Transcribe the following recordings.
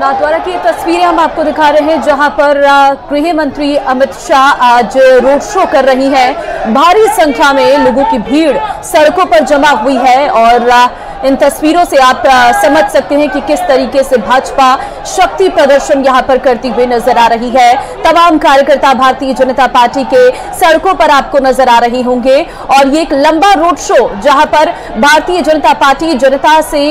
नाथद्वारा की तस्वीरें हम आपको दिखा रहे हैं, जहां पर गृह मंत्री अमित शाह आज रोड शो कर रही हैं। भारी संख्या में लोगों की भीड़ सड़कों पर जमा हुई है और इन तस्वीरों से आप समझ सकते हैं कि किस तरीके से भाजपा शक्ति प्रदर्शन यहां पर करती हुई नजर आ रही है। तमाम कार्यकर्ता भारतीय जनता पार्टी के सड़कों पर आपको नजर आ रहे होंगे और ये एक लंबा रोड शो जहां पर भारतीय जनता पार्टी जनता से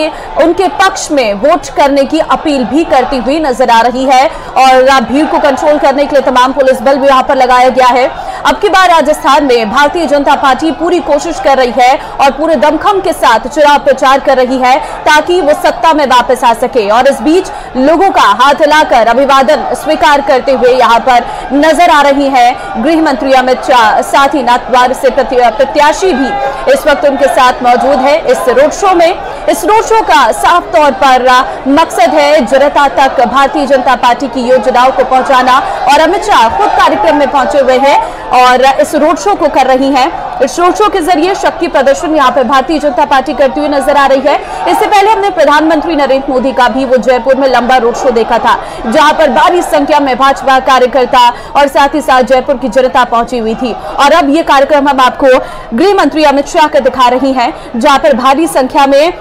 उनके पक्ष में वोट करने की अपील भी करती हुई नजर आ रही है और भीड़ को कंट्रोल करने के लिए तमाम पुलिस बल भी यहां पर लगाया गया है। अब की बार राजस्थान में भारतीय जनता पार्टी पूरी कोशिश कर रही है और पूरे दमखम के साथ चुनाव प्रचार कर रही है ताकि वो सत्ता में वापस आ सके। और इस बीच लोगों का हाथ हिलाकर अभिवादन स्वीकार करते हुए यहां पर नजर आ रही है गृह मंत्री अमित शाह। साथ ही नाथद्वारा से प्रत्याशी भी इस वक्त उनके साथ मौजूद है इस रोड शो में। इस रोड शो का साफ तौर पर मकसद है जनता तक भारतीय जनता पार्टी की योजनाओं को पहुंचाना और अमित शाह खुद कार्यक्रम में पहुंचे हुए हैं और इस रोड शो को कर रही हैं। इस रोड शो के जरिए शक्ति प्रदर्शन यहां पर भारतीय जनता पार्टी करती हुई नजर आ रही है। इससे पहले हमने प्रधानमंत्री नरेंद्र मोदी का भी वो जयपुर में लंबा रोड शो देखा था, जहां पर भारी संख्या में भाजपा कार्यकर्ता और साथ ही साथ जयपुर की जनता पहुंची हुई थी। और अब ये कार्यक्रम हम आपको गृह मंत्री अमित शाह का दिखा रही हैं, जहां पर भारी संख्या में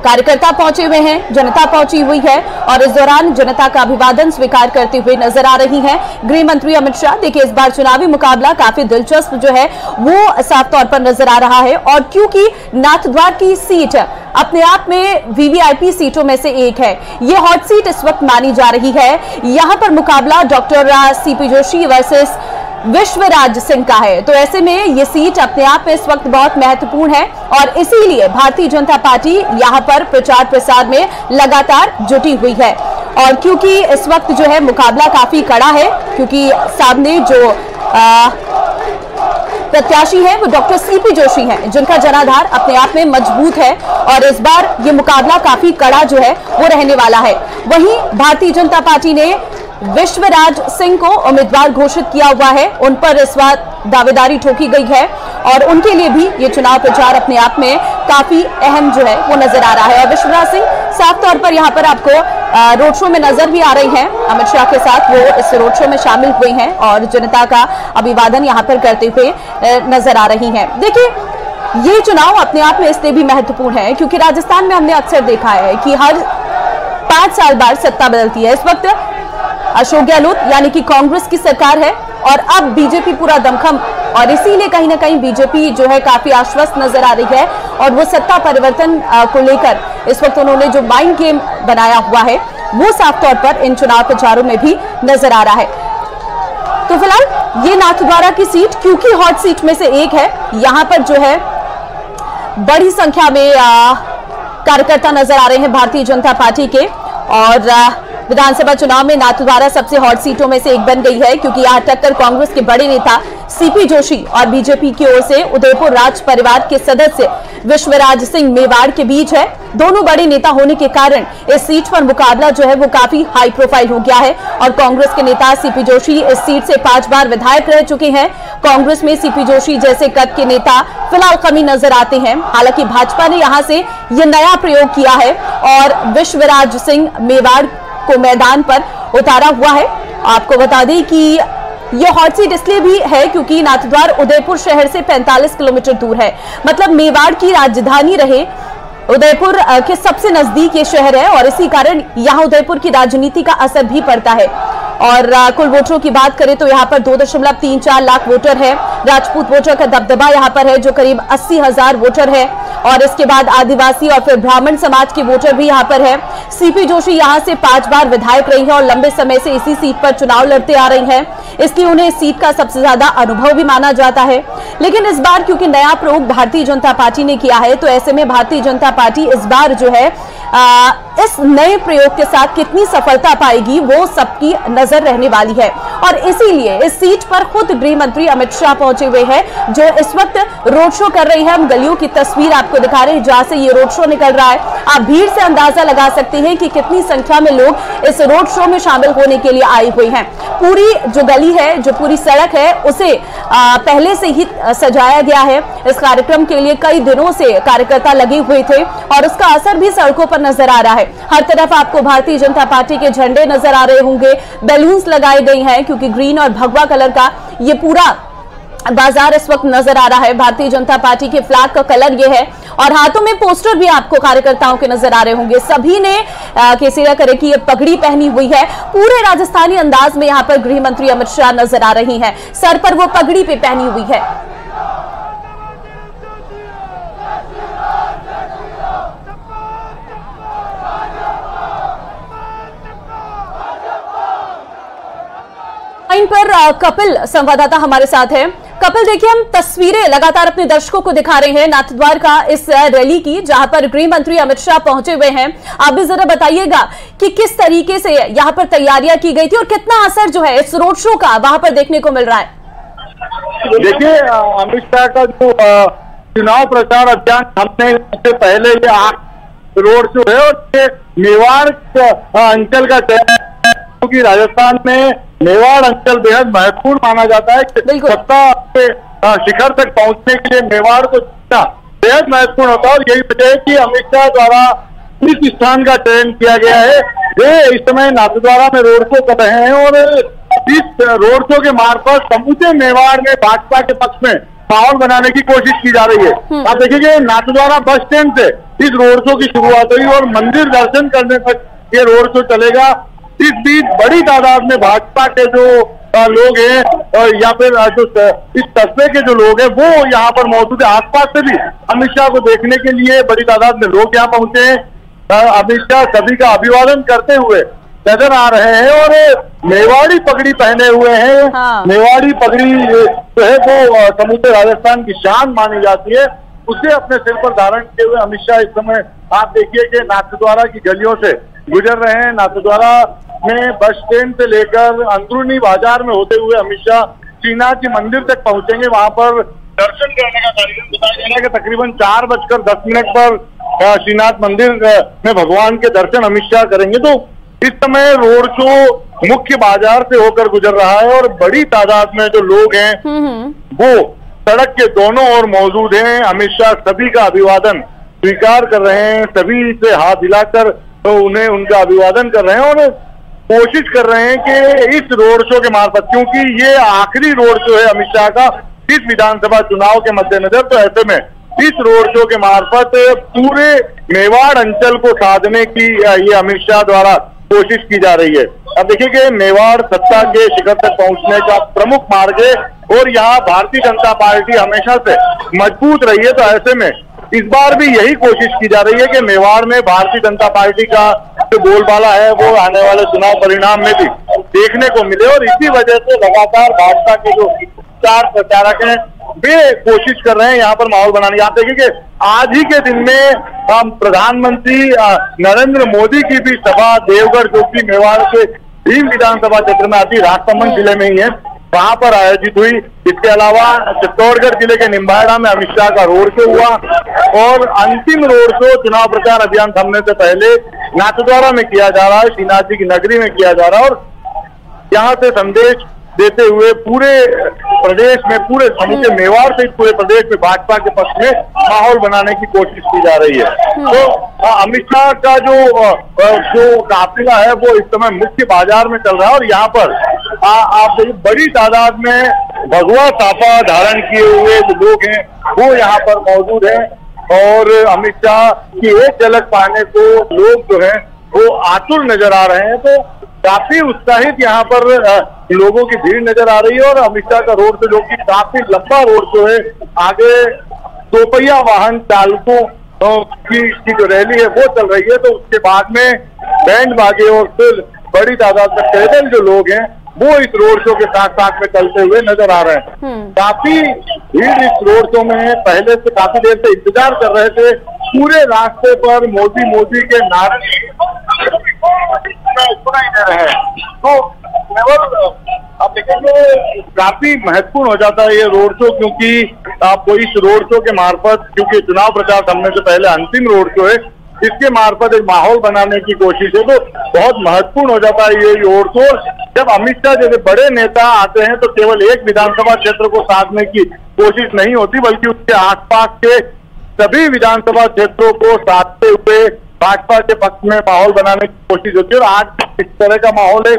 कार्यकर्ता पहुंचे हुए हैं, जनता पहुंची हुई है और इस दौरान जनता का अभिवादन स्वीकार करते हुए नजर आ रही हैं गृह मंत्री अमित शाह। देखिए, इस बार चुनावी मुकाबला काफी दिलचस्प जो है वो साफ तौर पर नजर आ रहा है और क्योंकि नाथद्वारा की सीट अपने आप में वीवीआईपी सीटों में से एक है, ये हॉट सीट इस वक्त मानी जा रही है। यहां पर मुकाबला doctor CP Joshi versus Vishwaraj Singh का है, तो ऐसे में ये सीट अपने आप में इस वक्त बहुत महत्वपूर्ण है और इसीलिए भारतीय जनता पार्टी यहां पर प्रचार प्रसार में लगातार जुटी हुई है। और क्योंकि इस वक्त जो है मुकाबला काफी कड़ा है, क्योंकि सामने जो प्रत्याशी है वो डॉक्टर सीपी जोशी हैं, जिनका जनाधार अपने आप में मजबूत है और इस बार ये मुकाबला काफी कड़ा जो है वो रहने वाला है। वहीं भारतीय जनता पार्टी ने विश्वराज सिंह को उम्मीदवार घोषित किया हुआ है, उन पर इस बार दावेदारी ठोकी गई है और उनके लिए भी ये चुनाव प्रचार अपने आप में काफी अहम जो है वो नजर आ रहा है। और विश्वराज सिंह साफ तौर पर यहाँ पर आपको रोड शो में नजर भी आ रही हैं, अमित शाह के साथ वो इस रोड शो में शामिल हुई हैं और जनता का अभिवादन यहाँ पर करते हुए नजर आ रही हैं। देखिए, ये चुनाव अपने आप में इसलिए भी महत्वपूर्ण है क्योंकि राजस्थान में हमने अक्सर देखा है कि हर 5 साल बाद सत्ता बदलती है। इस वक्त अशोक गहलोत यानी कि कांग्रेस की सरकार है और अब बीजेपी पूरा दमखम, और इसीलिए कहीं ना कहीं बीजेपी जो है काफी आश्वस्त नजर आ रही है और वो सत्ता परिवर्तन को लेकर इस वक्त उन्होंने जो माइंड गेम बनाया हुआ है वो साफ तौर पर इन चुनाव प्रचारों में भी नजर आ रहा है। तो फिलहाल ये नाथद्वारा की सीट क्योंकि हॉट सीट में से एक है, यहाँ पर जो है बड़ी संख्या में कार्यकर्ता नजर आ रहे हैं भारतीय जनता पार्टी के और विधानसभा चुनाव में नाथद्वारा सबसे हॉट सीटों में से एक बन गई है क्योंकि यहाँ टक्कर कांग्रेस के बड़े नेता सीपी जोशी और बीजेपी की ओर से उदयपुर राज परिवार के सदस्य विश्वराज सिंह मेवाड़ के बीच है। दोनों बड़े नेता होने के कारण इस सीट पर मुकाबला जो है वो काफी हाई प्रोफाइल हो गया है और कांग्रेस के नेता सीपी जोशी इस सीट से 5 बार विधायक रह चुके हैं। कांग्रेस में सीपी जोशी जैसे कद के नेता फिलहाल कमी नजर आते हैं, हालांकि भाजपा ने यहाँ से ये नया प्रयोग किया है और विश्वराज सिंह मेवाड़ को मैदान पर उतारा हुआ है। आपको बता दें कि ये हॉट सीट इसलिए भी है क्योंकि नाथद्वारा उदयपुर शहर से 45 किलोमीटर दूर है, मतलब मेवाड़ की राजधानी रहे उदयपुर के सबसे नजदीक ये शहर है और इसी कारण यहाँ उदयपुर की राजनीति का असर भी पड़ता है। और कुल वोटरों की बात करें तो यहाँ पर 2.34 लाख वोटर है। राजपूत वोटर का दबदबा यहाँ पर है जो करीब 80,000 वोटर है और इसके बाद आदिवासी और फिर ब्राह्मण समाज के वोटर भी यहाँ पर है। सीपी जोशी यहाँ से 5 बार विधायक रही है और लंबे समय से इसी सीट पर चुनाव लड़ते आ रही हैं, इसलिए उन्हें इस सीट का सबसे ज्यादा अनुभव भी माना जाता है। लेकिन इस बार क्योंकि नया प्रयोग भारतीय जनता पार्टी ने किया है, तो ऐसे में भारतीय जनता पार्टी इस बार जो है इस नए प्रयोग के साथ कितनी सफलता पाएगी वो सबकी नजर रहने वाली है। और इसीलिए इस सीट पर खुद गृह मंत्री अमित शाह पहुंचे हुए हैं जो इस वक्त रोड शो कर रही है। हम गलियों की तस्वीर आपको दिखा रहे हैं जहां से ये रोड शो निकल रहा है। आप भीड़ से अंदाजा लगा सकते हैं कि कितनी संख्या में लोग इस रोड शो में शामिल होने के लिए आए हुए हैं। पूरी जो गली है, जो पूरी सड़क है, उसे पहले से ही सजाया गया है। इस कार्यक्रम के लिए कई दिनों से कार्यकर्ता लगे हुए थे और उसका असर भी सड़कों पर नजर आ रहा है। हर तरफ आपको भारतीय जनता पार्टी के झंडे नजर आ रहे होंगे, बैलून्स लगाए गए हैं क्योंकि ग्रीन और भगवा कलर का ये पूरा बाजार इस वक्त नजर आ रहा है। भारतीय जनता पार्टी के फ्लैग का कलर ये है और हाथों में पोस्टर भी आपको कार्यकर्ताओं के नजर आ रहे होंगे। सभी ने केसरिया कलर की ये पगड़ी पहनी हुई है। पूरे राजस्थानी अंदाज में यहाँ पर गृह मंत्री अमित शाह नजर आ रही हैं, सर पर वो पगड़ी पे पहनी हुई है। लाइन पर कपिल संवाददाता हमारे साथ है। कपिल, देखिए हम तस्वीरें लगातार अपने दर्शकों को दिखा रहे हैं नाथद्वार का इस रैली की, जहां पर गृह मंत्री अमित शाह पहुंचे हुए हैं। आप भी जरा बताइएगा कि किस तरीके से यहां पर तैयारियां की गई थी और कितना असर जो है इस रोड शो का वहां पर देखने को मिल रहा है। देखिए, अमित शाह का जो चुनाव प्रचार अभियान हमने इससे पहले ये रोड शो है और मेवाड़ अंचल का क्योंकि राजस्थान में मेवाड़ अंचल बेहद महत्वपूर्ण माना जाता है। सत्ता के शिखर तक पहुंचने के लिए मेवाड़ को जीतना बेहद महत्वपूर्ण होता है और यही वजह है कि अमित शाह द्वारा इस स्थान का चयन किया गया है। वे इस समय नाथद्वारा में रोड शो कर रहे हैं और इस रोड शो के मार्फत समूचे मेवाड़ में भाजपा के पक्ष में माहौल बनाने की कोशिश की जा रही है। आप देखिए नाथद्वारा बस स्टैंड से इस रोड शो की शुरुआत हुई और मंदिर दर्शन करने तक ये रोड शो चलेगा। इस बीच बड़ी तादाद में भाजपा के जो लोग हैं या फिर जो इस कस्बे के जो लोग हैं वो यहाँ पर मौजूद है। आसपास से भी अमित शाह को देखने के लिए बड़ी तादाद में लोग यहाँ पहुंचे हैं। अमित शाह सभी का अभिवादन करते हुए नजर आ रहे हैं और मेवाड़ी पगड़ी पहने हुए हैं। हाँ। मेवाड़ी पगड़ी जो है वो समूचे राजस्थान की शान मानी जाती है। उसे अपने सिर पर धारण किए हुए अमित शाह इस समय आप देखिए कि नाथद्वारा की गलियों से गुजर रहे हैं। नाथद्वारा में बस स्टैंड से लेकर अंदरूनी बाजार में होते हुए अमित शाह श्रीनाथ जी मंदिर तक पहुंचेंगे। वहां पर दर्शन करने का कार्यक्रम बताया गया है कि तकरीबन 4:10 पर श्रीनाथ मंदिर में भगवान के दर्शन अमित शाह करेंगे। तो इस समय रोड शो मुख्य बाजार से होकर गुजर रहा है और बड़ी तादाद में जो लोग हैं वो सड़क के दोनों ओर मौजूद हैं। अमित शाह सभी का अभिवादन स्वीकार कर रहे हैं, सभी से हाथ हिलाकर तो उन्हें उनका अभिवादन कर रहे हैं और कोशिश कर रहे हैं कि इस रोड शो के मार्फत, क्योंकि ये आखिरी रोड शो है अमित शाह का इस विधानसभा चुनाव के मद्देनजर, तो ऐसे में इस रोड शो के मार्फत पूरे मेवाड़ अंचल को साधने की ये अमित शाह द्वारा कोशिश की जा रही है। अब देखिए कि मेवाड़ सत्ता के शिखर तक पहुंचने का प्रमुख मार्ग है और यहाँ भारतीय जनता पार्टी हमेशा से मजबूत रही है। तो ऐसे में इस बार भी यही कोशिश की जा रही है कि मेवाड़ में भारतीय जनता पार्टी का जो बोलबाला है वो आने वाले चुनाव परिणाम में भी देखने को मिले और इसी वजह से लगातार भाजपा के जो स्टार प्रचारक हैं वे कोशिश कर रहे हैं यहाँ पर माहौल बनाने की। आप देखिए कि आज ही के दिन में प्रधानमंत्री नरेंद्र मोदी की भी सभा देवगढ़ जो कि मेवाड़ के भीम विधानसभा क्षेत्र में आती राजसमंद जिले में ही है, वहां पर आयोजित हुई। इसके अलावा चित्तौड़गढ़ जिले के निम्बाहेड़ा में अमित शाह का रोड शो हुआ और अंतिम रोड शो चुनाव प्रचार अभियान थमने से पहले नाथद्वारा में किया जा रहा है, श्रीनाथ जी की नगरी में किया जा रहा है और यहाँ से संदेश देते हुए पूरे प्रदेश में, पूरे समूचे मेवाड़ से पूरे प्रदेश में भाजपा के पक्ष में माहौल बनाने की कोशिश की जा रही है। तो अमित शाह का जो काफिला है वो इस समय मुख्य बाजार में चल रहा है और यहाँ पर आप देखिए बड़ी तादाद में भगवा साफा धारण किए हुए जो लोग हैं वो यहाँ पर मौजूद हैं और अमित शाह की एक झलक पाने को लोग जो है वो आतुर नजर आ रहे हैं। तो काफी उत्साहित यहाँ पर लोगों की भीड़ नजर आ रही है और अमित शाह का रोड शो जो कि काफी लंबा रोड शो है, आगे दोपहिया वाहन चालकों की जो रैली है वो चल रही है। तो उसके बाद में बैंड बाजे और फिर बड़ी तादाद में पैदल जो लोग हैं वो इस रोड शो के साथ साथ में चलते हुए नजर आ रहे हैं। काफी भीड़ इस रोड शो में है, पहले से काफी देर से इंतजार कर रहे थे। पूरे रास्ते पर मोदी मोदी के नारे सुनाई दे रहे हैं। तो आप देखेंगे काफी महत्वपूर्ण हो जाता है ये रोड शो, क्योंकि आपको इस रोड शो के मार्फत, क्योंकि चुनाव प्रचार थमने से पहले अंतिम रोड शो है, इसके मार्फत एक माहौल बनाने की कोशिश है। तो बहुत महत्वपूर्ण हो जाता है ये रोड शो। जब अमित शाह जैसे बड़े नेता आते हैं तो केवल एक विधानसभा क्षेत्र को साधने की कोशिश नहीं होती, बल्कि उसके आसपास के सभी विधानसभा क्षेत्रों को साधते हुए भाजपा के पक्ष में माहौल बनाने की कोशिश होती है। और आज इस तरह का माहौल है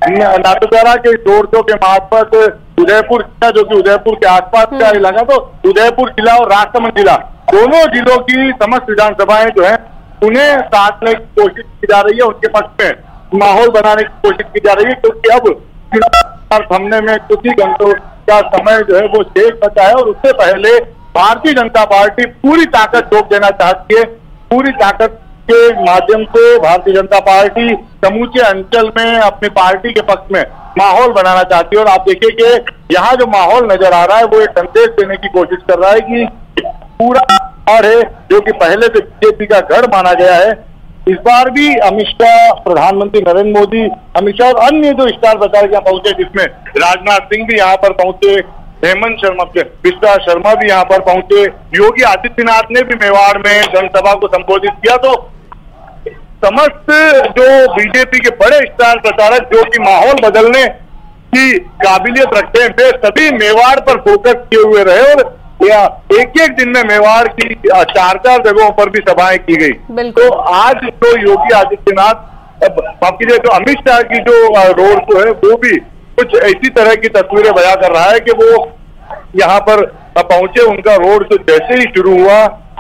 नाथद्वारा के रोड शो के मार्फत उदयपुर जिला, जो कि उदयपुर के आसपास का इलाका, तो उदयपुर जिला और राजसमंद जिला दोनों जिलों की समस्त विधानसभाएं जो है उन्हें साधने की कोशिश की जा रही है, उनके पक्ष में माहौल बनाने की कोशिश की जा रही है। क्योंकि अब चुनाव थमने में कुछ ही घंटों का समय जो है वो शेष बचा है, और उससे पहले भारतीय जनता पार्टी पूरी ताकत झोंक देना चाहती है। पूरी ताकत के माध्यम से भारतीय जनता पार्टी समूचे अंचल में अपनी पार्टी के पक्ष में माहौल बनाना चाहती है। और आप देखिए कि यहाँ जो माहौल नजर आ रहा है वो एक संदेश देने की कोशिश कर रहा है कि पूरा और है जो कि पहले से बीजेपी का गढ़ माना गया है। इस बार भी अमित शाह, प्रधानमंत्री नरेंद्र मोदी, अमित शाह और अन्य जो स्टार प्रचारक यहाँ पहुंचे, जिसमें राजनाथ सिंह भी यहाँ पर पहुंचे, हेमंत शर्मा, विश्वा शर्मा भी यहाँ पर पहुंचे, योगी आदित्यनाथ ने भी मेवाड़ में जनसभा को संबोधित किया। तो समस्त जो बीजेपी के बड़े स्टार प्रचारक जो कि माहौल बदलने की काबिलियत रखते हैं, वे सभी मेवाड़ पर फोकस किए हुए रहे। और एक एक दिन में मेवाड़ की 4-4 जगहों पर भी सभाएं की गई। तो आज तो योगी आदित्यनाथ, बाकी जो अमित शाह की जो रोड शो है वो भी कुछ ऐसी तरह की तस्वीरें बयां कर रहा है कि वो यहाँ पर पहुंचे, उनका रोड शो जैसे ही शुरू हुआ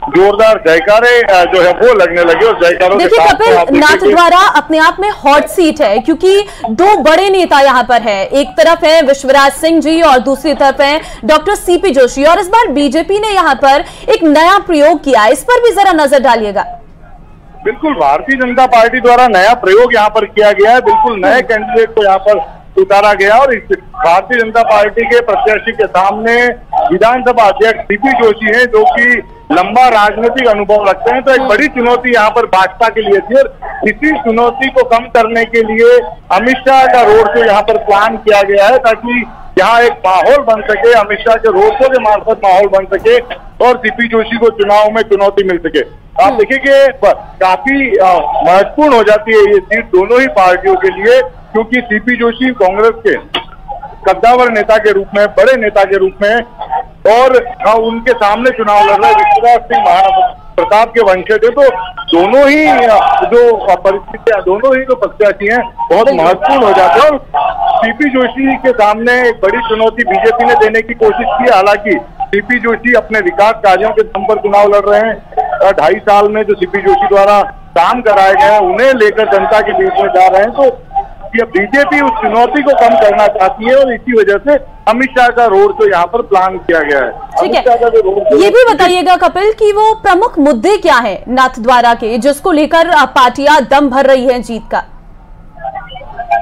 जोरदार जयकारे जो है वो लगने लगे। और जयकारों के देखिए कपिल, नाथद्वारा अपने आप में हॉट सीट है, क्योंकि दो बड़े नेता यहाँ पर हैं। एक तरफ है विश्वराज सिंह जी और दूसरी तरफ है डॉक्टर सीपी जोशी। और इस बार बीजेपी ने यहाँ पर एक नया प्रयोग किया, इस पर भी जरा नजर डालिएगा। बिल्कुल, भारतीय जनता पार्टी द्वारा नया प्रयोग यहाँ पर किया गया है। बिल्कुल नए कैंडिडेट को यहाँ पर उतारा गया। और भारतीय जनता पार्टी के प्रत्याशी के सामने विधानसभा अध्यक्ष सीपी जोशी हैं, जो कि लंबा राजनीतिक अनुभव रखते हैं। तो एक बड़ी चुनौती यहाँ पर भाजपा के लिए थी, और इसी चुनौती को कम करने के लिए अमित शाह का रोड शो यहाँ पर प्लान किया गया है, ताकि यहाँ एक माहौल बन सके, अमित शाह के रोड शो के मार्फत माहौल बन सके और सीपी जोशी को चुनाव में चुनौती मिल सके। आप देखिए कि काफी महत्वपूर्ण हो जाती है ये सीट दोनों ही पार्टियों के लिए, क्योंकि सीपी जोशी कांग्रेस के कद्दावर नेता के रूप में, बड़े नेता के रूप में, और उनके सामने चुनाव लड़ रहे विश्वराज सिंह महाराणा प्रताप के वंशज है। तो दोनों ही जो परिस्थितियां, दोनों ही जो प्रत्याशी हैं बहुत महत्वपूर्ण हो जाते हैं। और सीपी जोशी के सामने एक बड़ी चुनौती बीजेपी ने देने की कोशिश की। हालांकि सीपी जोशी अपने विकास कार्यों के दम पर चुनाव लड़ रहे हैं। 2.5 साल में जो सीपी जोशी द्वारा काम कराए गए हैं उन्हें लेकर जनता के बीच में जा रहे हैं। तो ये बीजेपी उस चुनौती को कम करना चाहती है, और इसी वजह से अमित शाह का रोड शो यहाँ पर प्लान किया गया है। ठीक है, ये भी बताइएगा कपिल कि वो प्रमुख मुद्दे क्या हैं नाथद्वारा के, जिसको लेकर पार्टियां दम भर रही हैं जीत का।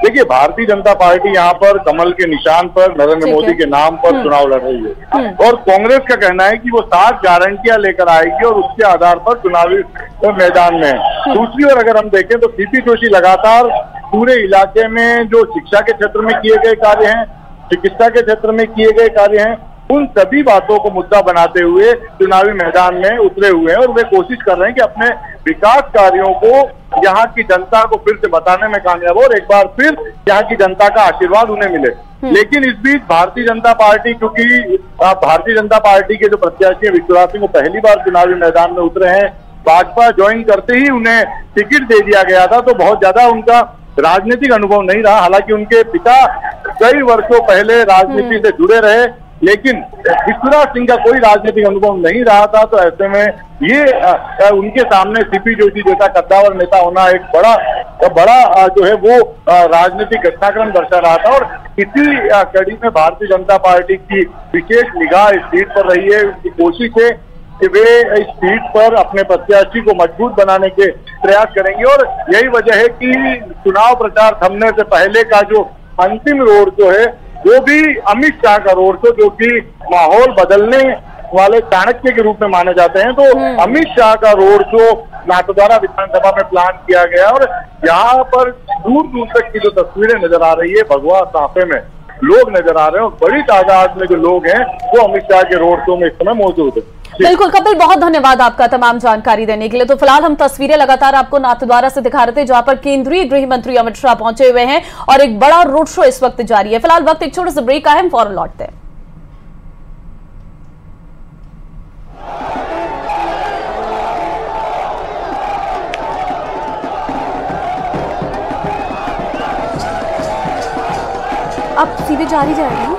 देखिए, भारतीय जनता पार्टी यहाँ पर कमल के निशान पर नरेंद्र मोदी के नाम पर चुनाव लड़ रही है, और कांग्रेस का कहना है कि वो 7 गारंटियां लेकर आएगी और उसके आधार पर चुनावी मैदान में है। दूसरी ओर अगर हम देखें तो सीपी जोशी लगातार पूरे इलाके में जो शिक्षा के क्षेत्र में किए गए कार्य हैं, चिकित्सा के क्षेत्र में किए गए कार्य हैं, उन सभी बातों को मुद्दा बनाते हुए चुनावी मैदान में उतरे हुए हैं। और वे कोशिश कर रहे हैं कि अपने विकास कार्यों को यहाँ की जनता को फिर से बताने में कामयाब हो, और एक बार फिर यहाँ की जनता का आशीर्वाद उन्हें मिले। लेकिन इस बीच भारतीय जनता पार्टी, क्योंकि भारतीय जनता पार्टी के जो प्रत्याशी हैं विश्वराज सिंह, वो पहली बार चुनावी मैदान में उतरे हैं। भाजपा ज्वाइन करते ही उन्हें टिकट दे दिया गया था, तो बहुत ज्यादा उनका राजनीतिक अनुभव नहीं रहा। हालांकि उनके पिता कई वर्षों पहले राजनीति से जुड़े रहे, लेकिन विश्वराज सिंह का कोई राजनीतिक अनुभव नहीं रहा था। तो ऐसे में ये उनके सामने सीपी जोशी जैसा कद्दावर नेता होना एक बड़ा जो है वो राजनीतिक घटनाक्रम दर्शा रहा था। और इसी कड़ी में भारतीय जनता पार्टी की विशेष निगाह इस सीट पर रही है। उनकी कोशिश है कि वे इस सीट पर अपने प्रत्याशी को मजबूत बनाने के प्रयास करेंगे। और यही वजह है कि चुनाव प्रचार थमने से पहले का जो अंतिम रोड शो है वो भी अमित शाह का रोड शो, जो कि माहौल बदलने वाले चाणक्य के रूप में माने जाते हैं। तो अमित शाह का रोड शो नाथद्वारा विधानसभा में प्लान किया गया, और यहाँ पर दूर दूर तक की जो तस्वीरें नजर आ रही है, भगवा साफे में लोग नजर आ रहे हैं, और बड़ी तादाद में जो लोग हैं वो अमित शाह के रोड शो में इस समय मौजूद है। बिल्कुल कपिल, बहुत धन्यवाद आपका तमाम जानकारी देने के लिए। तो फिलहाल हम तस्वीरें लगातार आपको नाथद्वारा से दिखा रहे थे, जहां पर केंद्रीय गृह मंत्री अमित शाह पहुंचे हुए हैं और एक बड़ा रोड शो इस वक्त जारी है। फिलहाल वक्त एक छोटे से ब्रेक का है, हम फौरन लौटते हैं। आप सीधे जारी जाएंगे।